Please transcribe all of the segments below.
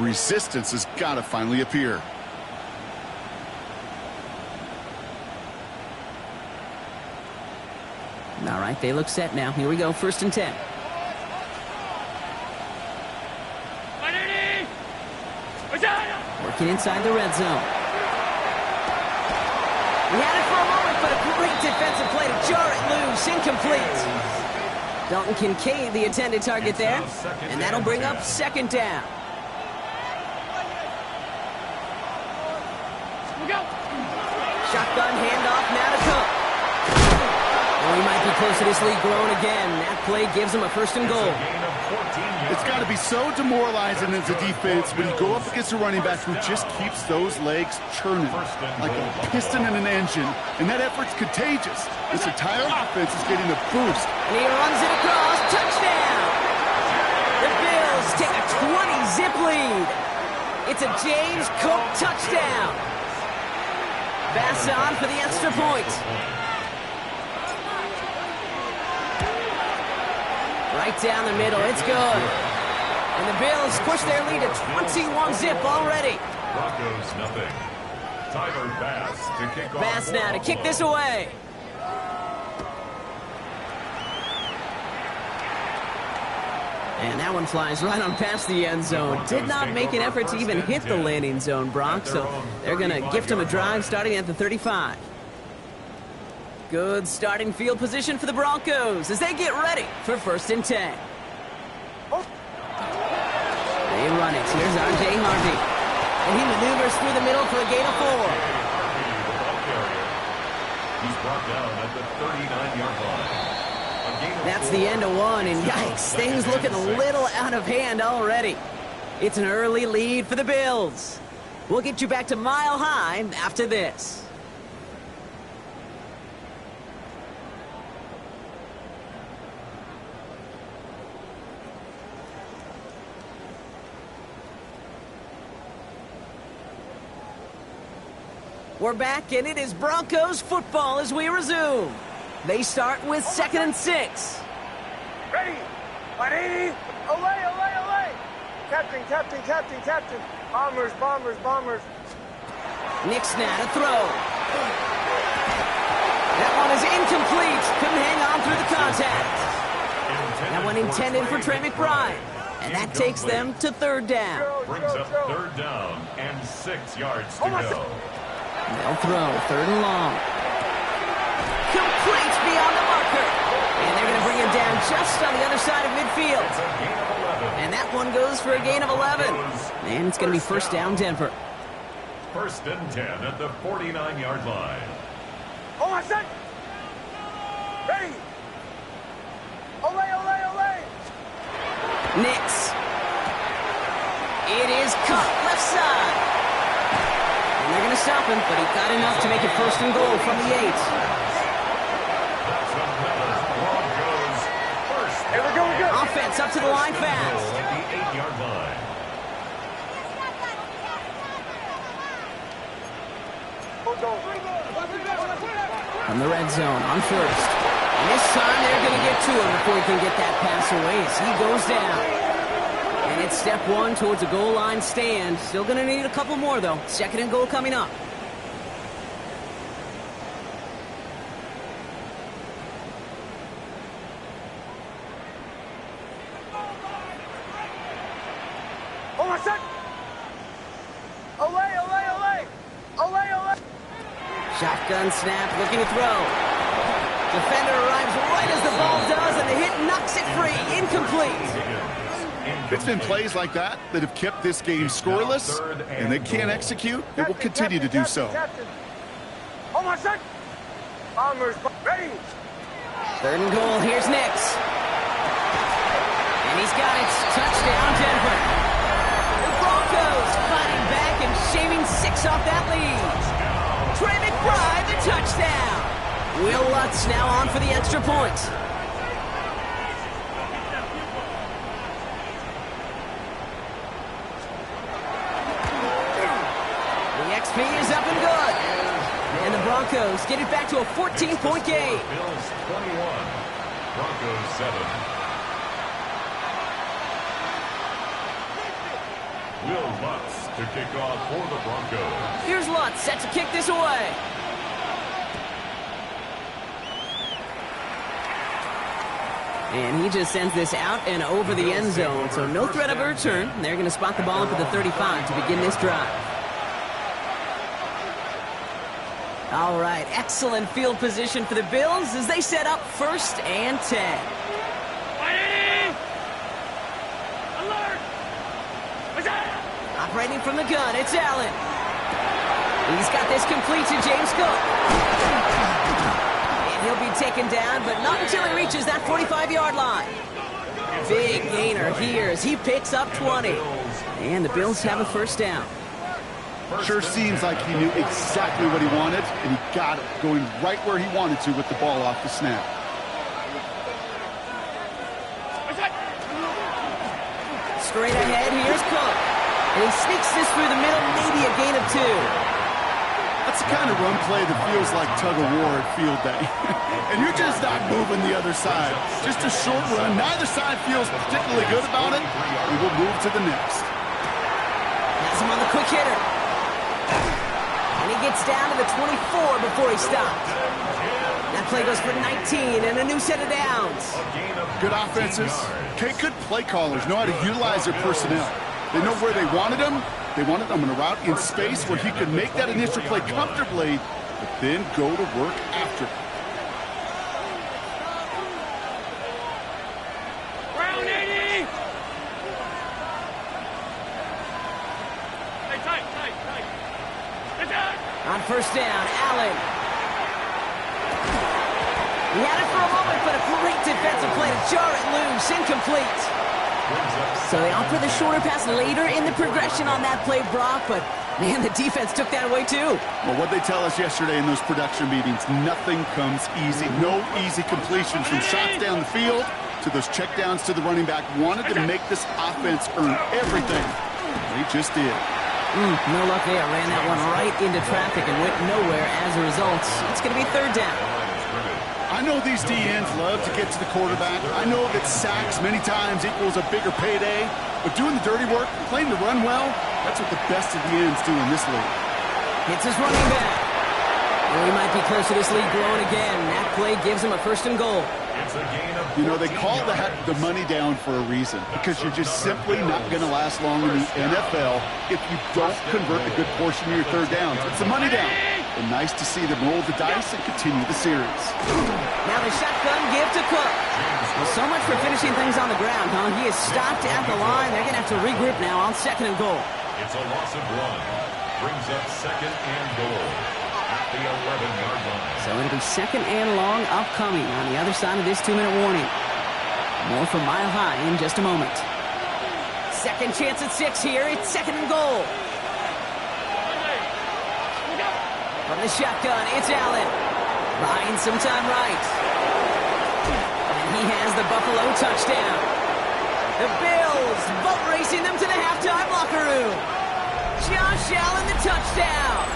resistance has got to finally appear. All right, they look set now. Here we go, 1st and 10. Working inside the red zone. He had it for a moment, but a great defensive play to jar it loose. Incomplete. Dalton Kincaid, the intended target there. And that'll bring up 2nd down. Shotgun handoff now to Cook. Well, he might be close to this lead growing again. That play gives him a 1st and goal. It's got to be so demoralizing as a defense when you go up against a running back who just keeps those legs churning like a piston in an engine, and that effort's contagious. This entire offense is getting a boost. And he runs it across. Touchdown! The Bills take a 20-zip lead. It's a James Cook touchdown. Bass on for the extra point. Right down the middle, it's good. And the Bills push their lead to 21-zip already. Broncos nothing. Tyler Bass to kick off. Bass now to kick this away. And that one flies right on past the end zone. Did not make an effort to even hit the landing zone, Brock. So they're going to gift him a drive starting at the 35. Good starting field position for the Broncos as they get ready for 1st and 10. They run it. Here's R.J. Harvey. And he maneuvers through the middle for a gain of 4. He's brought down at the 39-yard line. That's the end of 1, and yikes, things looking a little out of hand already. It's an early lead for the Bills. We'll get you back to Mile High after this. We're back, and it is Broncos football as we resume. They start with 2nd and 6. Ready. 180. Away, away, away. Captain, captain, captain, captain. Bombers, bombers, bombers. Nick Snap to throw. That one is incomplete. Couldn't hang on through the contact. That one intended for Trey McBride. And that takes them to 3rd down. Brings up 3rd down and 6 yards to go. They'll throw 3rd and long. Complete beyond the marker. And they're going to bring him down just on the other side of midfield. And that one goes for a gain of 11. And it's going to be 1st down Denver. 1st and 10 at the 49-yard line. Oh, my son. Ready. Olay, olay, olay. Nix. It is cut left side. And they're going to stop him, but he got enough to make it 1st and goal from the 8. Here we go, Offense up to the line fast. At the 8-yard line. From the red zone on 1st. And this time they're going to get to him before he can get that pass away as he goes down. And it's step 1 towards a goal line stand. Still going to need a couple more, though. 2nd and goal coming up. Oh, my son. Olay, olay, olay. Olay, olay. Shotgun snap, looking to throw. Defender arrives right as the ball does, and the hit knocks it free. Incomplete. It's been plays like that that have kept this game scoreless, and they can't execute. They will continue to do so. Oh, my son. Bombers, ready. 3rd and goal, here's Nix. And he's got it. Touchdown, Denver. The Broncos fighting back and shaving 6 off that lead. Trey McBride, the touchdown. Will Lutz now on for the extra point. The XP is up and good. And the Broncos get it back to a 14-point game. Bills 21, Broncos 7. Will Lutz to kick off for the Broncos. Here's Lutz, set to kick this away. And he just sends this out and over the end zone, so no threat of a return. They're going to spot the ball up at the 35 to begin this drive. All right, excellent field position for the Bills as they set up 1st and 10. Operating from the gun, it's Allen. He's got this complete to James Cook. And he'll be taken down, but not until he reaches that 45-yard line. Big gainer here as he picks up 20. And the Bills have a 1st down. Sure seems like he knew exactly what he wanted, and he got it, going right where he wanted to with the ball off the snap. Straight ahead, here's Cook. And he sneaks this through the middle, maybe a gain of 2. That's the kind of run play that feels like tug-of-war at field day. And you're just not moving the other side. Just a short run. Neither side feels particularly good about it. And we'll move to the next. Has him on the quick hitter. And he gets down to the 24 before he stops. That play goes for 19 and a new set of downs. Good offenses. Okay, good play callers know how to utilize their personnel. They know where they wanted him. They wanted him in a route in space where he could make that initial play comfortably, but then go to work after. Round 80! Hey, tight. On 1st down, Allen. He had it for a moment, but a great defensive play to jar it loose. Incomplete. So they opt for the shorter pass later in the progression on that play, Brock, but man, the defense took that away too. Well, what they tell us yesterday in those production meetings, nothing comes easy. No easy completions from shots down the field to those checkdowns to the running back. Wanted to make this offense earn everything. They just did. No luck there. Ran that one right into traffic and went nowhere as a result. It's going to be 3rd down. I know these DNs love to get to the quarterback. I know that sacks many times equals a bigger payday. But doing the dirty work, playing the run well, that's what the best of the ends do in this league. Hits his running back. Well, he might be close to this league growing again. That play gives him a 1st and goal. You know, they call that the money down for a reason, because you're just simply not going to last long in the NFL if you don't convert a good portion of your 3rd downs. It's the money down. And nice to see them roll the dice and continue the series. Now the shotgun give to Cook. Well, so much for finishing things on the ground, huh? He is stopped at the line. They're going to have to regroup now on 2nd and goal. It's a loss of 1. Brings up 2nd and goal at the 11-yard line. So it'll be 2nd and long upcoming on the other side of this 2-minute warning. More from Mile High in just a moment. Second chance at 6 here. It's 2nd and goal. From the shotgun, it's Allen. Buying some time right. And he has the Buffalo touchdown. The Bills boat racing them to the halftime locker room. Josh Allen, the touchdown.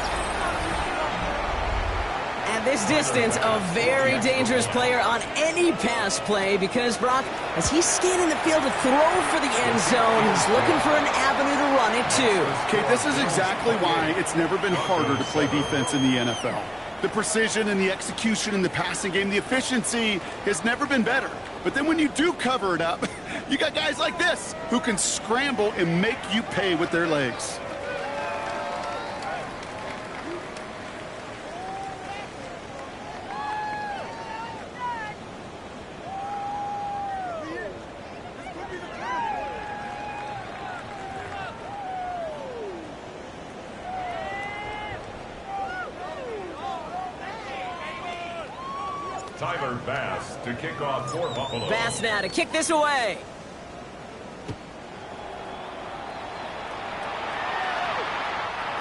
At this distance, a very dangerous player on any pass play because, Brock, as he's scanning the field to throw for the end zone, he's looking for an avenue to run it too. Okay, this is exactly why it's never been harder to play defense in the NFL. The precision and the execution in the passing game, the efficiency has never been better. But then when you do cover it up, you got guys like this who can scramble and make you pay with their legs. Tyler Bass to kick off for Buffalo. Bass now to kick this away.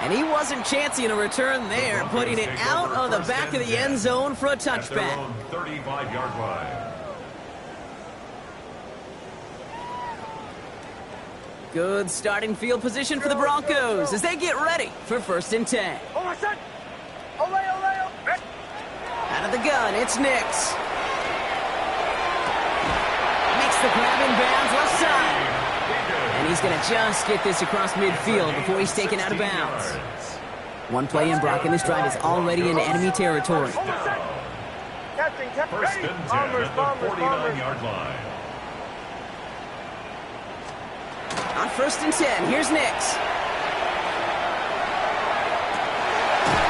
And he wasn't chancing a return there, putting it out of the back of the end zone for a touchback. 35-yard line. Good starting field position for the Broncos as they get ready for 1st and 10. Oh, my son! Ole, ole, ole! Out of the gun, it's Nix. Makes the grab in bounds left side. And And he's going to just get this across midfield before he's taken out of bounds. One play in, Brock, and this drive is already in enemy territory. Captain, First ready. and 10 Bombers, at the bombers, bombers. 49-yard line. On first and 10, here's Nix.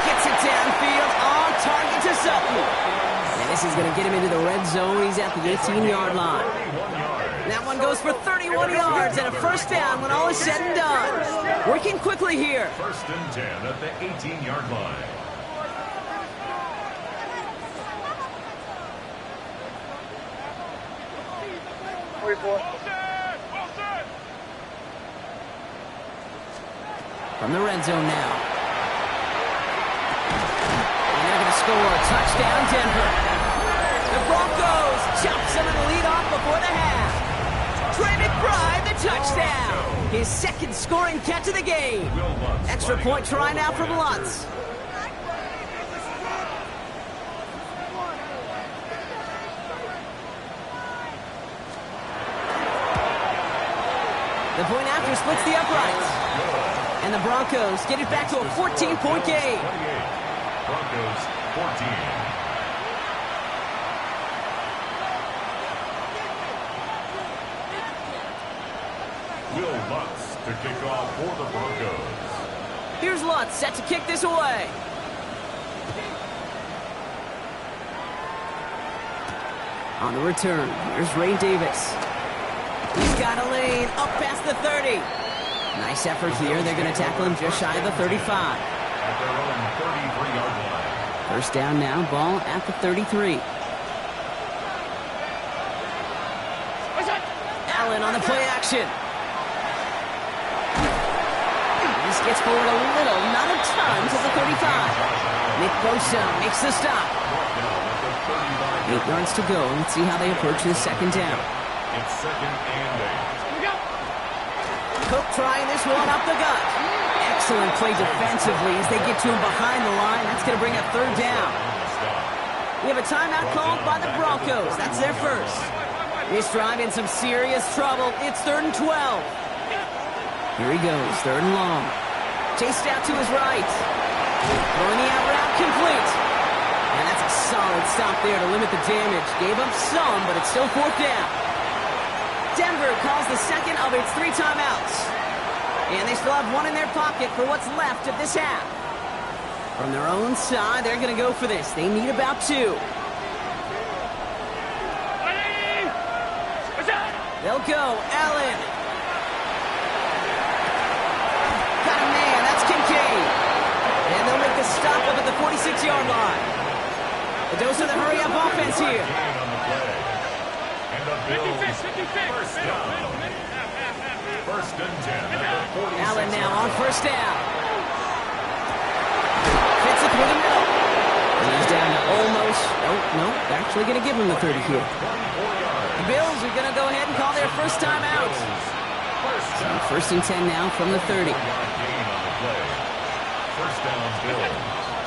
Gets it downfield, on target to Sutton. And this is going to get him into the red zone. He's at the 18-yard line. That one goes for 31 yards and a first down when all is said and done. Working quickly here. First and 10 at the 18-yard line. From the red zone now. And they're going to score. Touchdown, Denver. The Broncos chop some of the lead off before the half. Trey McBride, the touchdown. His second scoring catch of the game. Extra point try now from Lutz. The point after splits the uprights. And the Broncos get it back to a 14-point game. Broncos 14. Will Lutz to kick off for the Broncos. Here's Lutz set to kick this away. On the return, here's Ray Davis. He's got a lane up past the 30. Nice effort here. They're going to tackle him just shy of the 35. At their own 33-yard line. First down now, ball at the 33. Allen on the play action. This gets forward a little, not a ton, to the 35. Nick Bosa makes the stop. 8 yards to go. Let's see how they approach this second down. It's second and 8. Cook trying this one up the gut. Excellent play defensively as they get to him behind the line. That's going to bring a third down. We have a timeout called by the Broncos. That's their first. This drive in some serious trouble. It's 3rd and 12. Here he goes, 3rd and long. Chased out to his right. Throwing the out route complete. And that's a solid stop there to limit the damage. Gave up some, but it's still 4th down. Denver calls the second of its 3 timeouts. And they still have one in their pocket for what's left of this half. From their own side, they're going to go for this. They need about 2. They'll go. Allen. Got a man. That's Kincaid. And they'll make the stop up at the 46-yard line. A dose of the hurry-up offense here. And the Bills first down. First and 10 at the 46. Allen now on first down. Fits it through the middle. And he's down to almost, no, they're actually going to give him the 30 here. The Bills are going to go ahead and call their first time out. So first and 10 now from the 30. First down, Bills.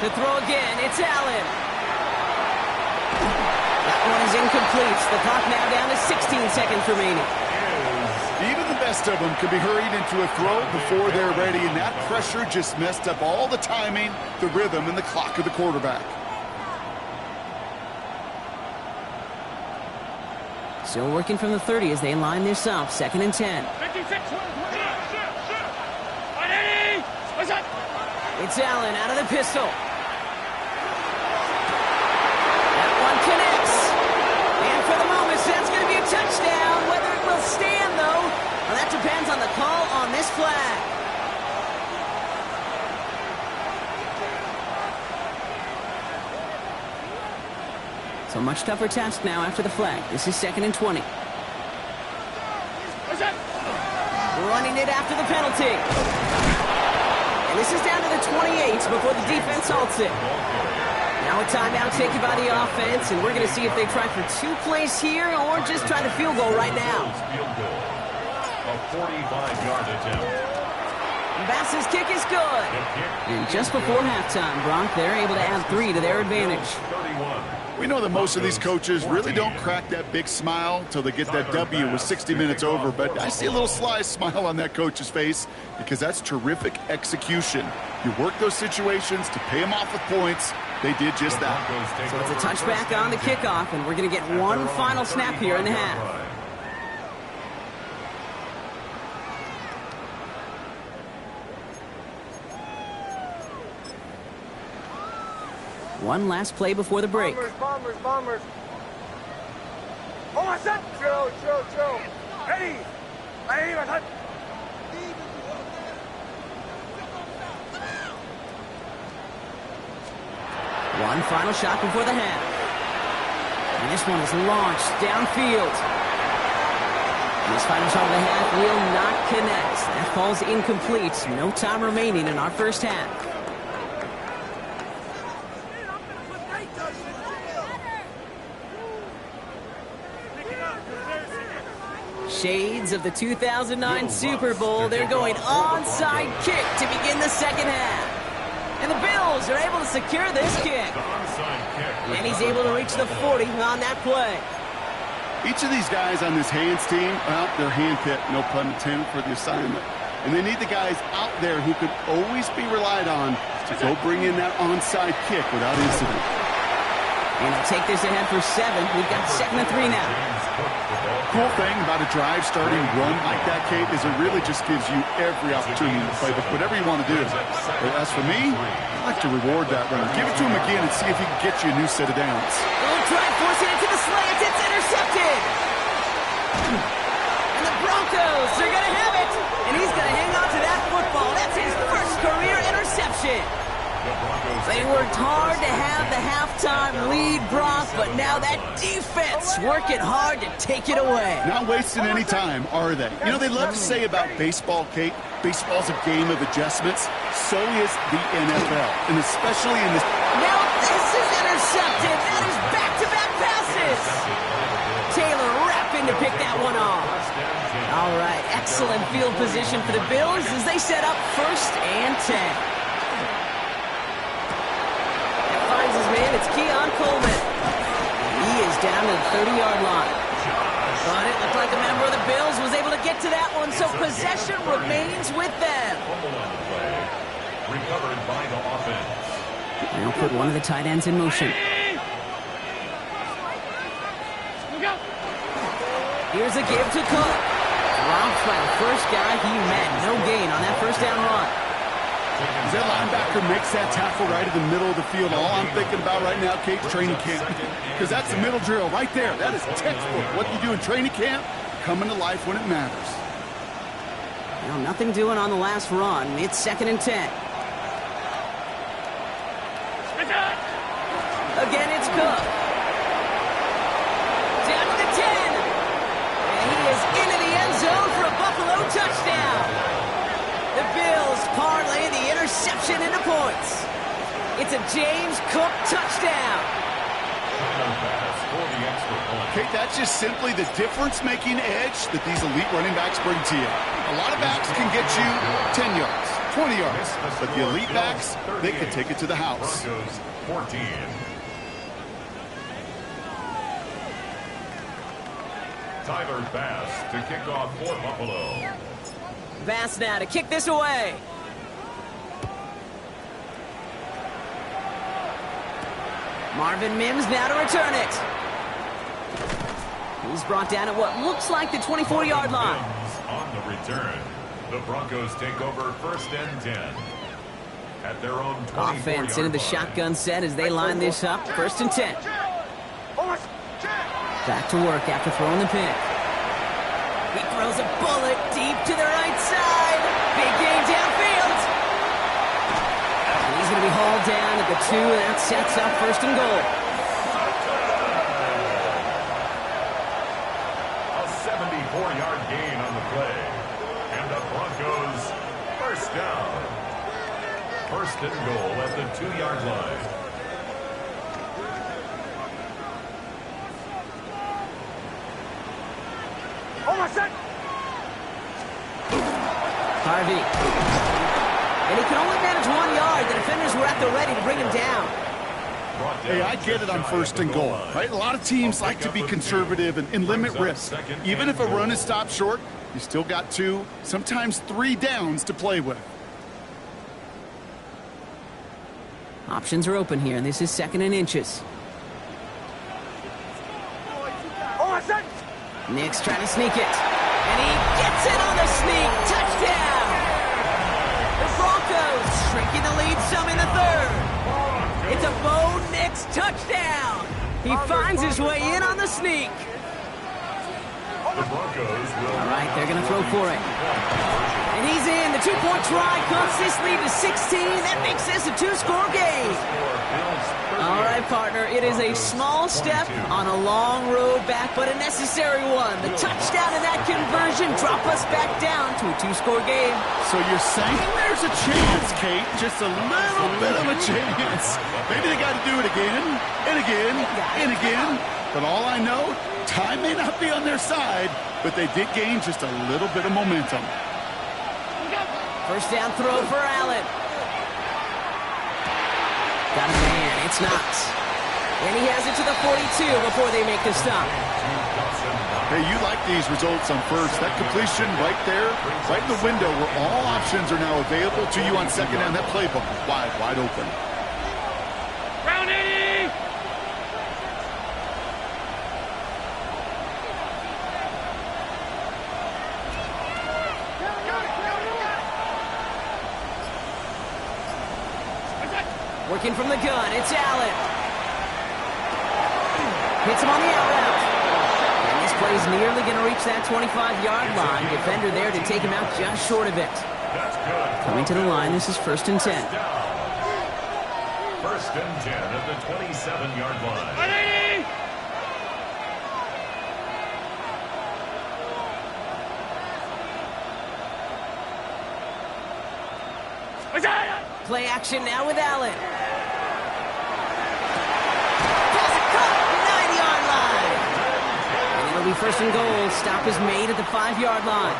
To throw again, it's Allen. That one is incomplete. The clock now down to 16 seconds remaining. Even the best of them could be hurried into a throw before they're ready, and that pressure just messed up all the timing, the rhythm, and the clock of the quarterback. Still working from the 30 as they line this up. 2nd and 10. It's Allen out of the pistol. That one connects. And for the moment, that's going to be a touchdown. Whether it will stand, though, well, that depends on the call on this flag. So much tougher task now after the flag. This is 2nd and 20. Running it after the penalty. And this is down to the 28 before the defense halts it. Now a timeout taken by the offense, and we're going to see if they try for 2 plays here or just try the field goal right now. A 45-yard attempt. Bass's kick is good. And just before halftime, Bronk, they're able to add 3 to their advantage. We know that most of these coaches really don't crack that big smile until they get that W with 60 minutes over, but I see a little sly smile on that coach's face because that's terrific execution. You work those situations to pay them off with points. They did just that. So it's a touchback on the kickoff, and we're going to get one final snap here in the half. One last play before the break. Bombers. Oh, my son! Joe. Ready! My son! One final shot before the half. And this one is launched downfield. And this final shot of the half will not connect. That falls incomplete. No time remaining in our first half. Shades of the 2009 Super Bowl. They're going onside kick to begin the second half. And the Bills are able to secure this kick. And he's able to reach the 40 on that play. Each of these guys on this hands team, well, they're handpicked, no pun intended, for the assignment. And they need the guys out there who could always be relied on to go bring in that onside kick without incident. And they'll take this ahead for 7. We've got 2nd and 3 now. Cool thing about a drive starting run like that, Kate, is it really just gives you every opportunity to play whatever you want to do. But as for me, I like to reward that run. Give it to him again and see if he can get you a new set of downs. Little drive forcing it to the slant. It's intercepted. And the Broncos are going to have it. And he's going to hang on to that football. That's his first career interception. They worked hard to have the halftime lead, Brock, but now that defense working hard to take it away. Not wasting any time, are they? You know, they love to say about baseball, Kate, baseball's a game of adjustments. So is the NFL, and especially in this. Now this is intercepted. That is back-to-back passes. Taylor rapping to pick that one off. All right, excellent field position for the Bills as they set up 1st and 10. Man, it's Keon Coleman. He is down to the 30-yard line. But it looked like a member of the Bills was able to get to that one, so possession remains with them. Recovered by the offense. They'll put one of the tight ends in motion. Here's a give to Cook. Dropped by the first guy he met. No gain on that first down run. As that linebacker makes that tackle right in the middle of the field, all I'm thinking about right now, Kate, training camp. Because that's the middle drill right there. That is textbook. What you do in training camp, coming to life when it matters. Well, nothing doing on the last run. It's 2nd and 10. Again, it's Cook. Down to the 10. And he is into the end zone for a Buffalo touchdown. The Bills parlay the interception into points. It's a James Cook touchdown. Kate, that's just simply the difference-making edge that these elite running backs bring to you. A lot of backs can get you 10 yards, 20 yards, but the elite backs, they can take it to the house. 14. Tyler Bass to kick off for Buffalo. Bass now to kick this away. Marvin Mims now to return it. He's brought down at what looks like the 24-yard line. On the return, the Broncos take over 1st and 10. At their own 24-yard Offense into the shotgun set as they line this up. 1st and 10. Back to work after throwing the pick. He throws a bullet deep to the right side. Big game downfield. And he's going to be hauled down at the 2, and that sets up 1st and goal. A 74-yard gain on the play. And the Broncos 1st down. 1st and goal at the 2-yard line. Oh, my son! Harvey at the ready to bring him down. Hey, I get it on 1st and goal, right? A lot of teams like to be conservative and limit risk. Even if a run is stopped short, you still got 2, sometimes 3 downs to play with. Options are open here, and this is 2nd and inches. Nick's trying to sneak it, and he gets it on the sneak. Touchdown! The Broncos shrinking the lead some in the 3rd. It's a Bo Nix touchdown. He finds his way in on the sneak. The Broncos will... All right, they're going to throw for it. And he's in. The 2-point try cuts this lead to 16. That makes this a 2-score game. All right, partner, it is a small step on a long road back, but a necessary one. The touchdown and that conversion drop us back down to a 2-score game. So you're saying there's a chance, Kate, just a little bit of a chance. Maybe they got to do it again, and again, and again. But all I know, time may not be on their side, but they did gain just a little bit of momentum. First down throw for Allen. Got a man, it's Knox. And he has it to the 42 before they make the stop. Hey, you like these results on 1st. That completion right there, right in the window where all options are now available to you on 2nd down. That playbook is wide open. Round 80! Working from the gun, it's Allen. Hits him on the out route. And this play's nearly going to reach that 25-yard line. Defender there to take him out just short of it. Coming to the line, this is 1st and 10. 1st and 10 at the 27-yard line. 180! Play action now with Allen. Pass it caught, 9-yard line. And it'll be 1st and goal. Stop is made at the 5-yard line.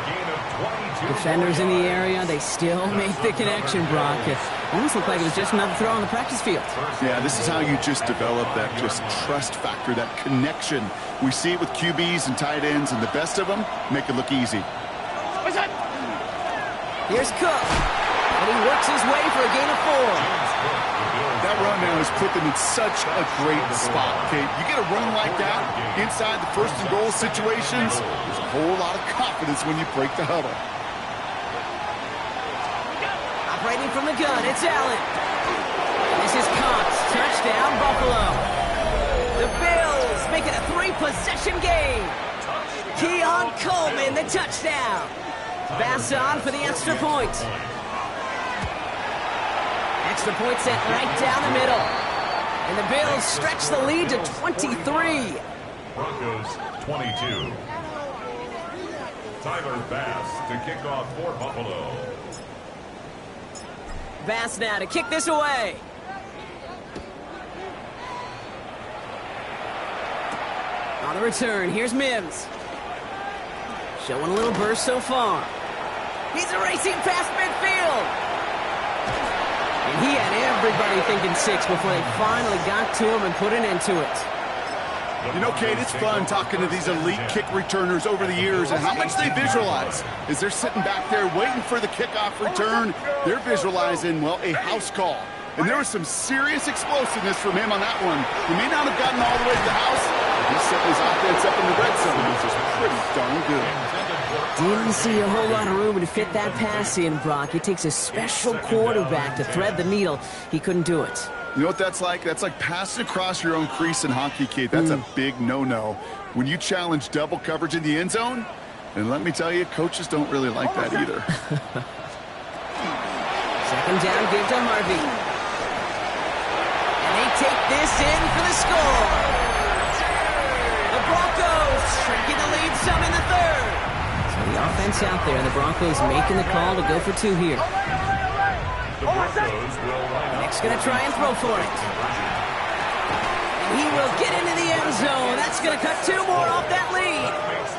Defenders in the area, they still make the connection, Brock. It almost looked like it was just another throw on the practice field. Yeah, this is how you just develop that just trust factor, that connection. We see it with QBs and tight ends, and the best of them make it look easy. Here's Cook. And he works his way for a gain of 4. That run now has put them in such a great spot, Kate. You get a run like that inside the 1st and goal situations, there's a whole lot of confidence when you break the huddle. Operating from the gun, it's Allen. This is Cox. Touchdown, Buffalo. The Bills make it a 3-possession game. Keon Coleman, the touchdown. Pass on for the extra point. Extra point set right down the middle. And the Bills stretch the lead to 23. Broncos 22. Tyler Bass to kick off for Buffalo. Bass now to kick this away. On the return, here's Mims. Showing a little burst so far. He's racing past midfield. And he had everybody thinking 6 before they finally got to him and put an end to it. You know, Kate, it's fun talking to these elite kick returners over the years and how much they visualize. As they're sitting back there waiting for the kickoff return, they're visualizing, well, a house call. And there was some serious explosiveness from him on that one. He may not have gotten all the way to the house, but he set his offense up in the red zone, which is pretty darn good. Didn't see a whole lot of room to fit that pass in, Brock. It takes a special quarterback to thread the needle. He couldn't do it. You know what that's like? That's like passing across your own crease in hockey, Kate. That's a big no-no. When you challenge double coverage in the end zone, and let me tell you, coaches don't really like that either. 2nd down, give to Harvey. And they take this in for the score. The Broncos shrinking the lead some in the 3rd. So the offense out there, and the Broncos making the call to go for 2 here. Nick's going to try and throw for it. And he will get into the end zone. That's going to cut 2 more off that lead.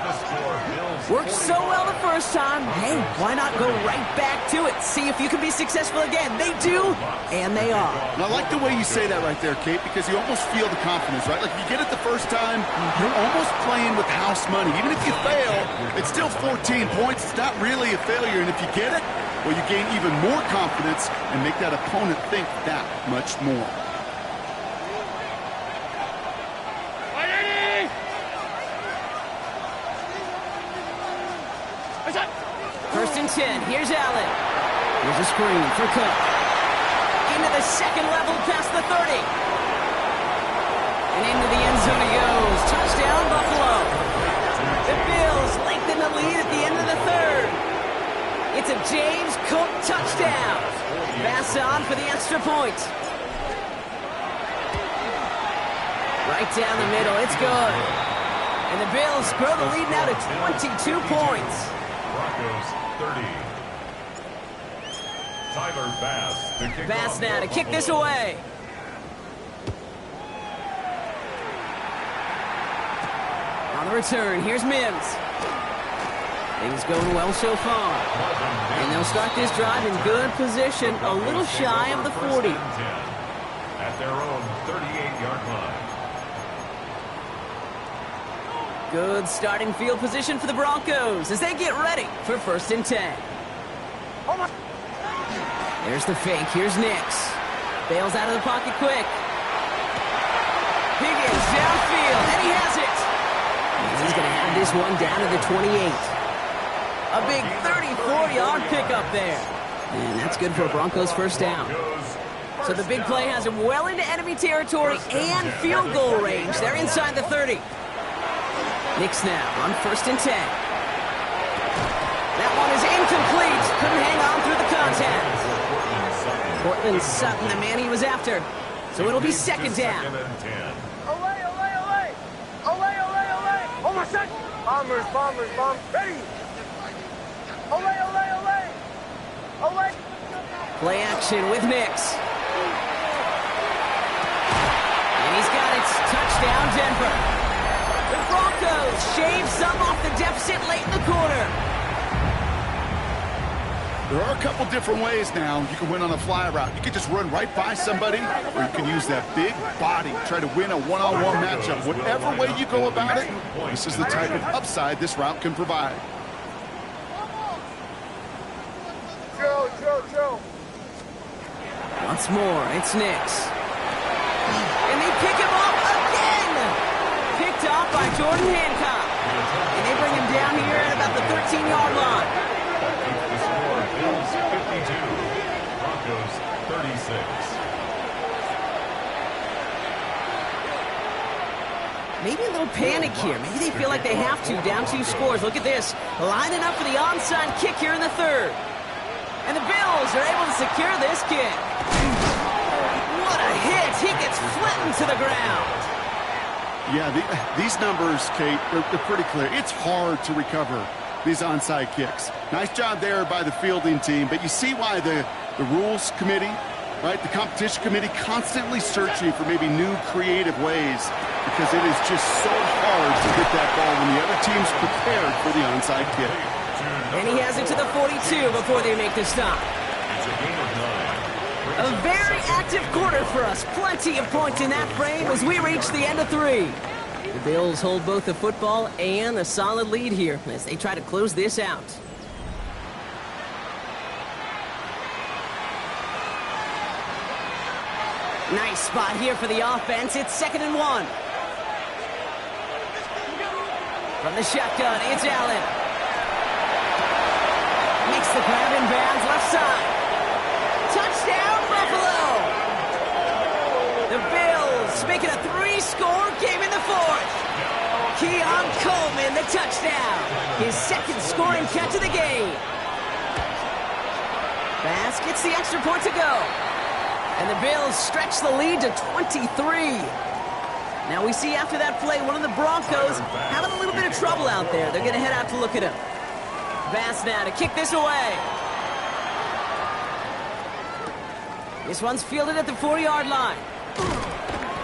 the score. Bills Worked so 45. well the first time. Hey, why not go right back to it? See if you can be successful again. They do, and they are. And I like the way you say that right there, Kate, because you almost feel the confidence, right? Like if you get it the first time, you're almost playing with house money. Even if you fail, it's still 14 points. It's not really a failure. And if you get it, well, you gain even more confidence and make that opponent think that much more. First and 10. Here's Allen. Here's a screen for Cook. Into the second level past the 30. And into the end zone he goes. Touchdown, Buffalo. The Bills lengthen the lead at the end of the third. It's a James Cook touchdown. Pass on for the extra point. Right down the middle. It's good. And the Bills grow the lead now to 22 points. Broncos 30. Tyler Bass to kick Bass off now for to kick this Buffalo. away. On the return, here's Mims. Things going well so far. And they'll start this drive in good position, a little shy of the 40. First and 10 at their own 38-yard line. Good starting field position for the Broncos as they get ready for first and 10. There's the fake. Here's Nix. Bails out of the pocket quick. Higgins downfield, and he has it. And he's going to have this one down to the 28. A big 34-yard pickup there. And that's good for a Broncos first down. So the big play has him well into enemy territory and field goal range. They're inside the 30. Nix now on first and 10. That one is incomplete. Couldn't hang on through the contact. Cortland Sutton, the man he was after. So it'll be second down. Olay, olay, olay! Olay, olay, olay! Oh, my son! Bombers, bombers, bombers. Ready! Olay, olay, olay! Olay! Play action with Nix. And he's got it. Touchdown, Denver. The Broncos shave some off the deficit late in the quarter. There are a couple different ways now you can win on a fly route. You can just run right by somebody, or you can use that big body, try to win a one-on-one matchup. Whatever way you go about it, this is the type of upside this route can provide. Joe. Once more, it's Nix. And they pick him up again! Picked off by Jordan Hancock. And they bring him down here at about the 13-yard line. The score, Bills 52, Broncos 36. Maybe a little panic here. Maybe they feel like they have to. Down 2 scores. Look at this. Lining up for the onside kick here in the third. And the Bills are able to secure this kick. What a hit. He gets flattened to the ground. Yeah, these numbers, Kate, they're pretty clear. It's hard to recover these onside kicks. Nice job there by the fielding team, but you see why the rules committee, right, the competition committee constantly searching for maybe new creative ways, because it is just so hard to hit that ball when the other team's prepared for the onside kick. And he has it to the 42 before they make the stop. It's a game of 9. A very active quarter for us. Plenty of points in that frame as we reach the end of 3. The Bills hold both the football and a solid lead here as they try to close this out. Nice spot here for the offense. It's 2nd and 1. From the shotgun, it's Allen. Makes the grab in bounds left side. Touchdown, Buffalo! The Bills make it a 3-score game in the 4th. Keon Coleman, the touchdown. His 2nd scoring catch of the game. Bass gets the extra point to go. And the Bills stretch the lead to 23. Now we see after that play, one of the Broncos having a little bit of trouble out there. They're going to head out to look at him. Bass now to kick this away. This one's fielded at the 40-yard line.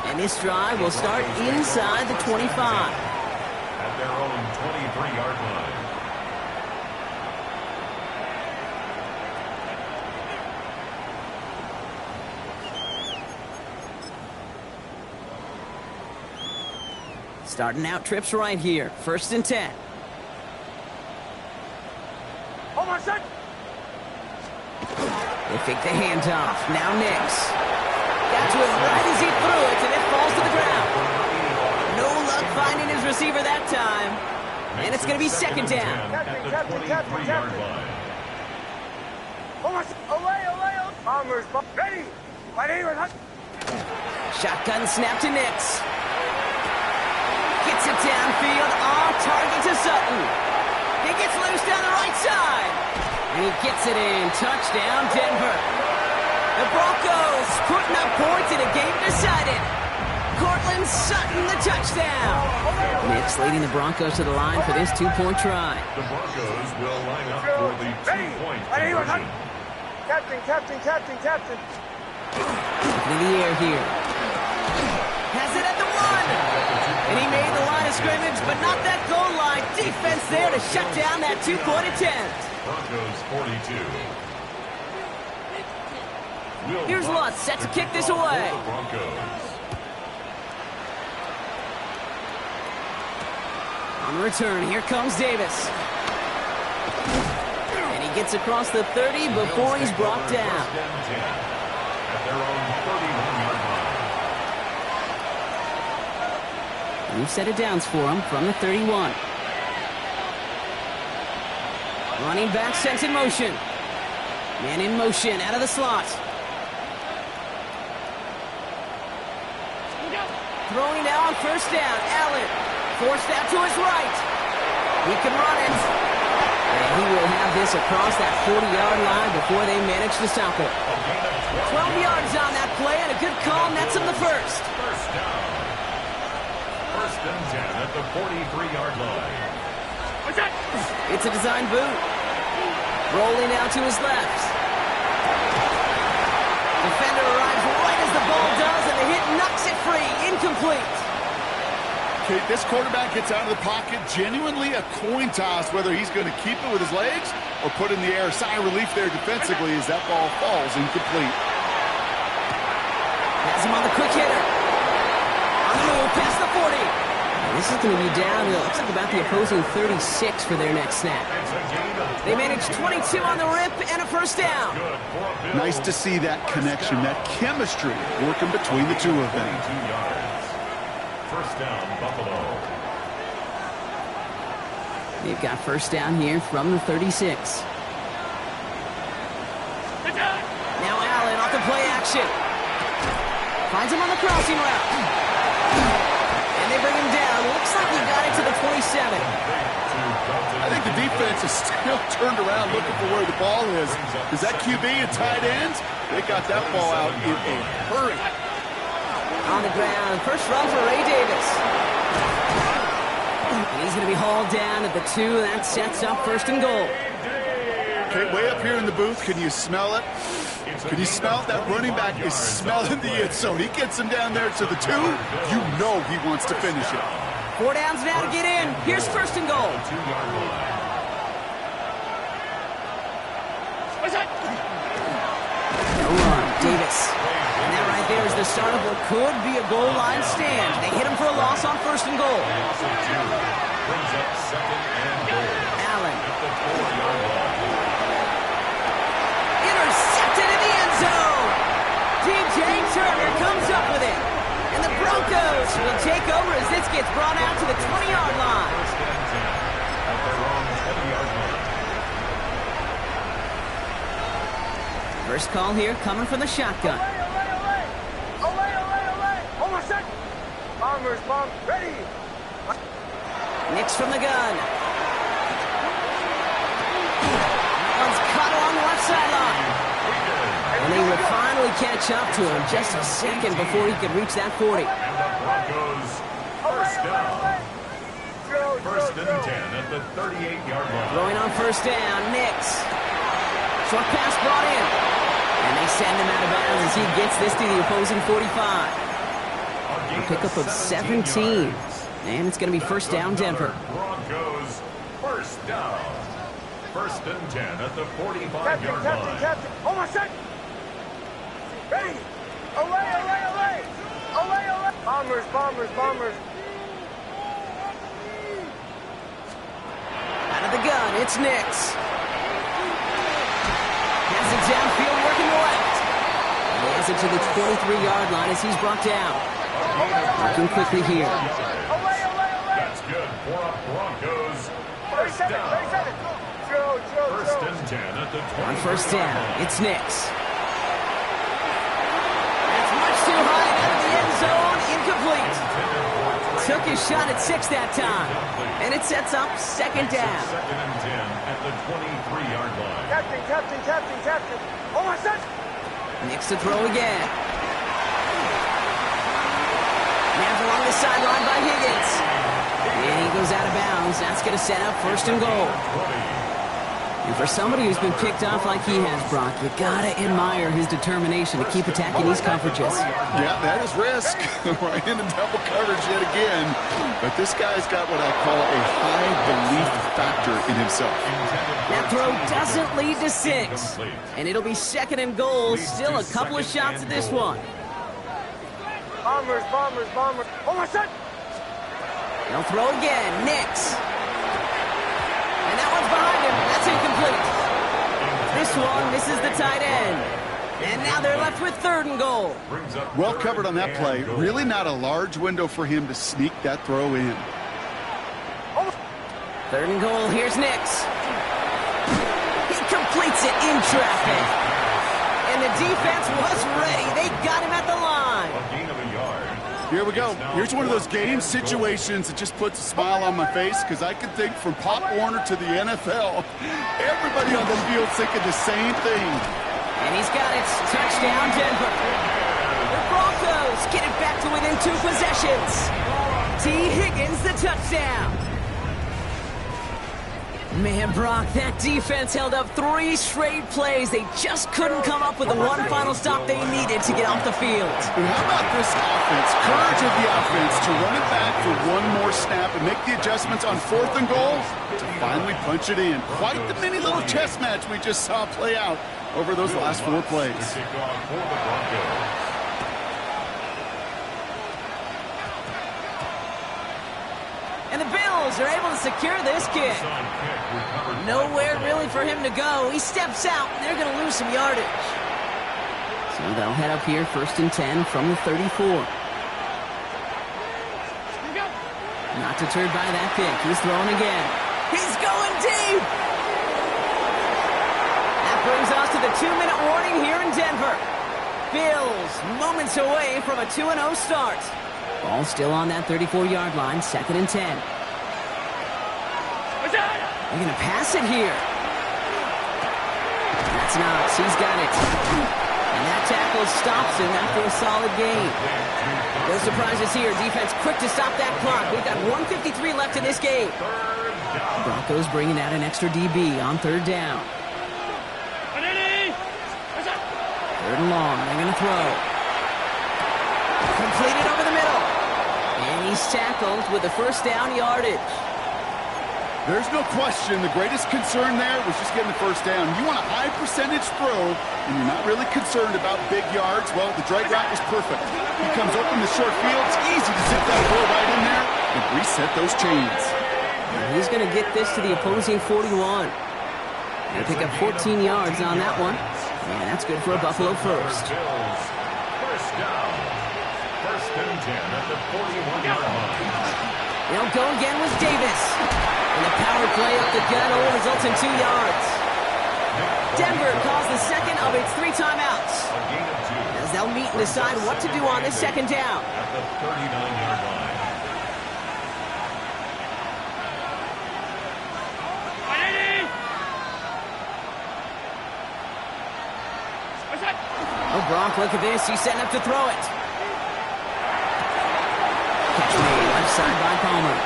And this drive will start inside the 25. At their own 43-yard line. Starting out trips right here. 1st and 10. Hold on, set. They fake the handoff. Now Nix. Got to him right as he threw it, and it falls to the ground. No luck finding his receiver that time. And it's going to be 2nd down. Captain. Hold on, Olay. Bombers, ready. Right here, Shotgun snap to Nix. Gets it downfield, off target to Sutton. He gets loose down the right side. And he gets it in. Touchdown, Denver. The Broncos putting up points in a game decided. Cortland Sutton, the touchdown. Nix leading the Broncos to the line for this 2-point try. The Broncos will line up for the 2-point conversion. Captain. In the air here. Has it at the 1. And he made the line of scrimmage, but not that goal line. Defense there to shut down that 2-point attempt. Broncos 42. Here's Lutz set to kick this away. The Broncos. On the return, here comes Davis. And he gets across the 30 before he's brought down. 1st and 10 at their own 31-yard line. New set of downs for him from the 31. Running back sent in motion. Man in motion out of the slot. Throwing now on 1st down. Allen forced out to his right. He can run it. And he will have this across that 40-yard line before they manage to stop it. 12 yards on that play and a good call nets him the first. 1st down. 1st and 10 at the 43-yard line. It's a design boot. Rolling out to his left. Defender arrives right as the ball does, and the hit knocks it free. Incomplete. Okay, this quarterback gets out of the pocket. Genuinely a coin toss whether he's going to keep it with his legs or put in the air. Sigh of relief there defensively as that ball falls incomplete. Has him on the quick hitter. On the move, past the 40. This is going to be down, it looks like about the opposing 36 for their next snap. They managed 22 on the rip and a 1st down. Nice to see that connection, that chemistry working between the two of them. 22 yards. 1st down, Buffalo. They've got 1st down here from the 36. Now Allen off the play action. Finds him on the crossing route. And they bring him down. Looks like he got it to the 27. I think the defense is still turned around looking for where the ball is. Because that QB and tight ends, they got that ball out in a hurry. On the ground, 1st run for Ray Davis. And he's going to be hauled down at the 2. That sets up 1st and goal. Okay, way up here in the booth, can you smell it? Can you smell it? That running back is smelling the end zone. He gets him down there to the 2. You know he wants to finish it. 4 downs now to get in. Here's 1st and goal. 2-yard line. No run, Davis. And that right there is the start of what could be a goal line stand. They hit him for a loss on 1st and goal. Brings up 2nd and goal. Allen. At the 4-yard line. Intercepted in the end zone. DJ Turner comes up with it. And the Broncos will take over as this gets brought out to the 20-yard line. 1st and 10 at their own 20-yard line. First call here coming from the shotgun. Olay. Hold on a sec. Bombers, ready. Nix from the gun. One's caught along the left sideline. And they will finally catch up to him just a second before he could reach that 40. And the Broncos 1st down. 1st and 10 at the 38-yard line. Throwing on 1st down, Nix. Short pass brought in. And they send him out of bounds as he gets this to the opposing 45. A pickup of 17. And it's going to be first down, Denver. Broncos, first down. First and 10 at the 45-yard line. Captain. On my set. Ready. Olay. Bombers. Out of the gun, it's Nix. Has it downfield, working left. He has it to the 23-yard line as he's brought down. Working quickly here. That's good for a Broncos. First down. 37. First and 10 at the 20. On first down, it's Nix. That's much too high out of the end zone. Incomplete. Took his shot at 6 that time. And it sets up second down. Second and 10 at the 23-yard line. Captain. On my set. Nix to throw again. Now along the sideline by Higgins. And he goes out of bounds. That's going to set up first and goal. And for somebody who's been picked off like he has, Brock, you gotta admire his determination to keep attacking these coverages. Yeah, that is risk. Right into double coverage yet again. But this guy's got what I call a high belief factor in himself. That throw doesn't lead to 6. And it'll be second and goal. Still a couple of shots at this one. Bombers. On my set. They'll throw again. Nix. And that one's behind him. That's incomplete. This one misses the tight end. And now they're left with third and goal. Well covered on that play. Really not a large window for him to sneak that throw in. Third and goal. Here's Nix. He completes it in traffic. And the defense was ready. They got him at the line. A gain of a yard. Here we go. Here's one of those game situations that just puts a smile on my face because I can think from Pop Warner to the NFL. Everybody on the field thinking the same thing. And he's got it. Touchdown, Denver. The Broncos get it back to within 2 possessions. T. Higgins, the touchdown. Man, Brock, that defense held up 3 straight plays. They just couldn't come up with the one final stop they needed to get off the field. And how about this offense? Courage of the offense to run it back for one more snap and make the adjustments on 4th and goal to finally punch it in. Quite the mini little chess match we just saw play out over those last 4 plays. Kickoff for the Broncos. And the Bills are able to secure this kick. Nowhere really for him to go. He steps out, and they're going to lose some yardage. So they'll head up here, first and 10 from the 34. Not deterred by that pick. He's throwing again. He's going deep! That brings us to the 2-minute warning here in Denver. Bills moments away from a 2-0 start. Ball still on that 34-yard line, second and 10. They're going to pass it here. That's Knox. He's got it. And that tackle stops him after a solid gain. No surprises here. Defense quick to stop that clock. We've got 1:53 left in this game. Broncos bringing out an extra DB on third down. Third and long. They're going to throw. Completed over the middle. And he's tackled with the first down yardage. There's no question the greatest concern there was just getting the first down. You want a high percentage throw, and you're not really concerned about big yards. Well, the drag route was perfect. He comes open the short field. It's easy to zip that ball right in there and reset those chains. And he's going to get this to the opposing 41. They pick up 14 yards on that one. And that's good for a Buffalo first. First down. First and 10 at the 41-yard line. They'll go again with Davis. And the power play up the gut only results in 2 yards. Denver calls the second of its 3 timeouts. A gain of 2. As they'll meet and decide what to do on this second down. At the 39-yard line. Oh, Gronk, look at this. He's setting up to throw it. Catch made left side by Palmer.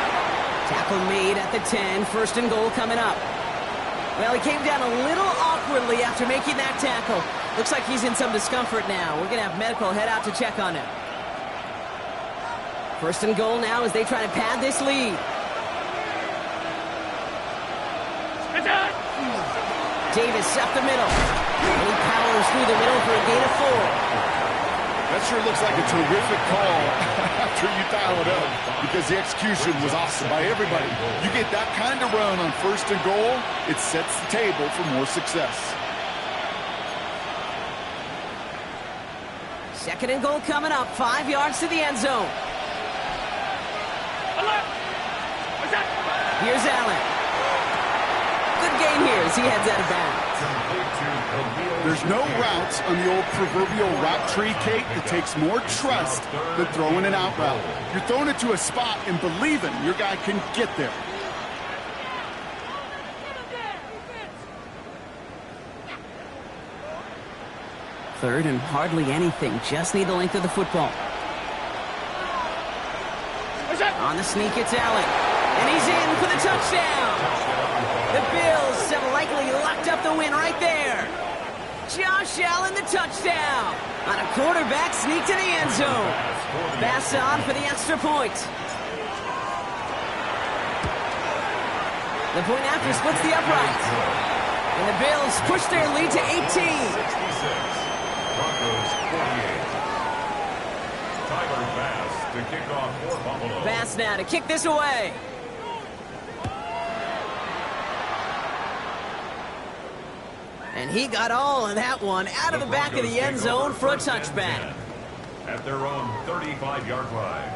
Tackle made at the 10. First and goal coming up. Well, he came down a little awkwardly after making that tackle. Looks like he's in some discomfort now. We're going to have medical head out to check on him. First and goal now as they try to pad this lead. Davis up the middle. And he powers through the middle for a gain of 4. That sure looks like a terrific call after you dial it up, because the execution was awesome by everybody. You get that kind of run on first and goal, it sets the table for more success. Second and goal coming up, 5 yards to the end zone. Here's Allen. Good game here as he heads out of bounds. There's no routes on the old proverbial route tree, Kate. It takes more trust than throwing an out route. You're throwing it to a spot and believing your guy can get there. Third and hardly anything. Just need the length of the football. On the sneak, it's Allen. And he's in for the touchdown. The Bills have likely locked up the win right there. Josh Allen, the touchdown. On a quarterback sneak to the end zone. Pass on for the extra point. The point after splits the upright. And the Bills push their lead to 18. Broncos 48. Tyler Bass to kick off for Buffalo. Bass now to kick this away. And he got all of that one out of the back of the end zone for a touchback. At their own 35-yard line.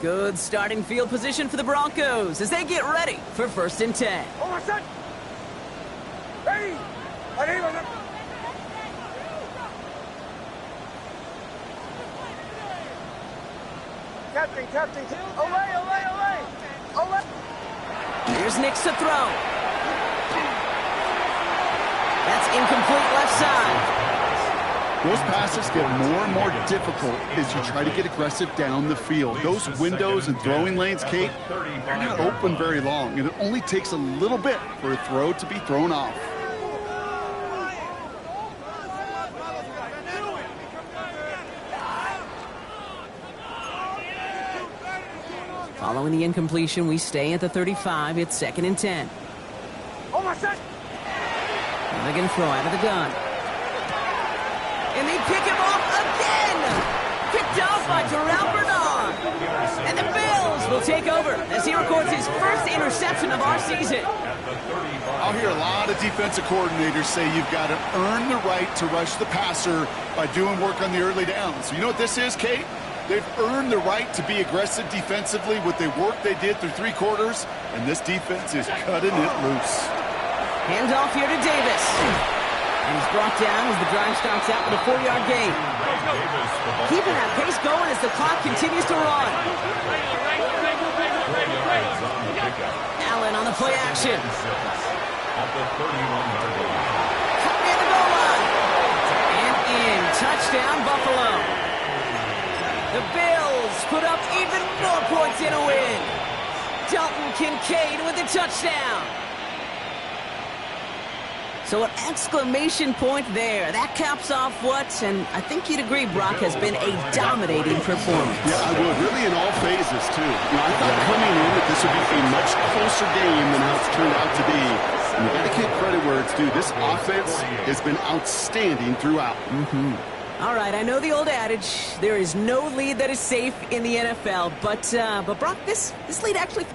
Good starting field position for the Broncos as they get ready for 1st and 10. Oh, my son! Ready! Captain, Olay! Here's Nix to throw. That's incomplete left side. Those passes get more and more difficult as you try to get aggressive down the field. Those windows and throwing lanes, Kate, they're not open very long, and it only takes a little bit for a throw to be thrown off. Following the incompletion, we stay at the 35. It's 2nd and 10. Oh, my son! They're going to throw out of the gun. And they pick him off again! Picked off by Terrell Bernard. And the Bills will take over as he records his first interception of our season. I'll hear a lot of defensive coordinators say you've got to earn the right to rush the passer by doing work on the early downs. You know what this is, Kate? They've earned the right to be aggressive defensively with the work they did through 3 quarters, and this defense is cutting it loose. Handoff here to Davis. And he's brought down as the drive starts out with a 4-yard gain. Keeping that pace going as the clock continues to run. Allen on the play action. Cut near the goal line. And in. Touchdown, Buffalo. The Bills put up even more points in a win. Dalton Kincaid with a touchdown. So an exclamation point there. That caps off what, and I think you'd agree, Brock, has been a dominating performance. Yeah, I would. Really in all phases, too. You know, I thought coming in that this would be a much closer game than how it's turned out to be. And you got to give credit where it's due. This offense has been outstanding throughout. All right, I know the old adage, there is no lead that is safe in the NFL, but Brock, this lead actually